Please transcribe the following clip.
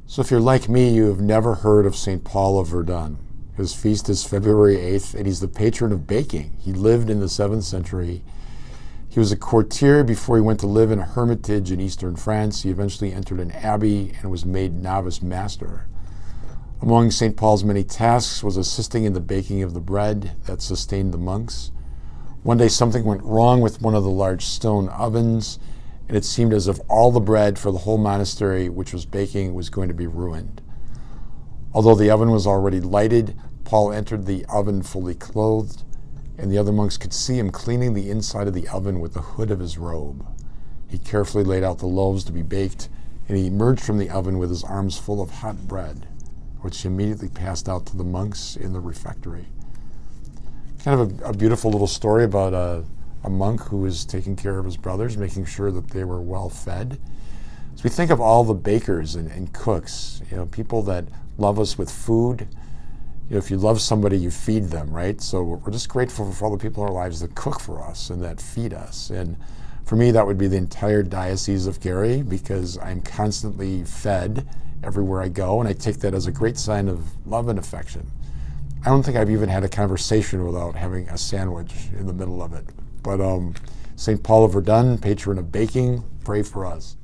So if you're like me, you have never heard of St. Paul of Verdun. His feast is February 8th, and he's the patron of baking. He lived in the 7th century. He was a courtier before he went to live in a hermitage in eastern France. He eventually entered an abbey and was made novice master. Among St. Paul's many tasks was assisting in the baking of the bread that sustained the monks. One day something went wrong with one of the large stone ovens, and it seemed as if all the bread for the whole monastery, which was baking, was going to be ruined. Although the oven was already lighted, Paul entered the oven fully clothed, and the other monks could see him cleaning the inside of the oven with the hood of his robe. He carefully laid out the loaves to be baked, and he emerged from the oven with his arms full of hot bread, which he immediately passed out to the monks in the refectory. Kind of a beautiful little story about a monk who was taking care of his brothers, making sure that they were well fed. So we think of all the bakers and cooks, people that love us with food. If you love somebody, you feed them, right? So we're just grateful for all the people in our lives that cook for us and that feed us. And for me, that would be the entire Diocese of Gary, because I'm constantly fed everywhere I go, and I take that as a great sign of love and affection. I don't think I've even had a conversation without having a sandwich in the middle of it. But St. Paul of Verdun, patron of baking, pray for us.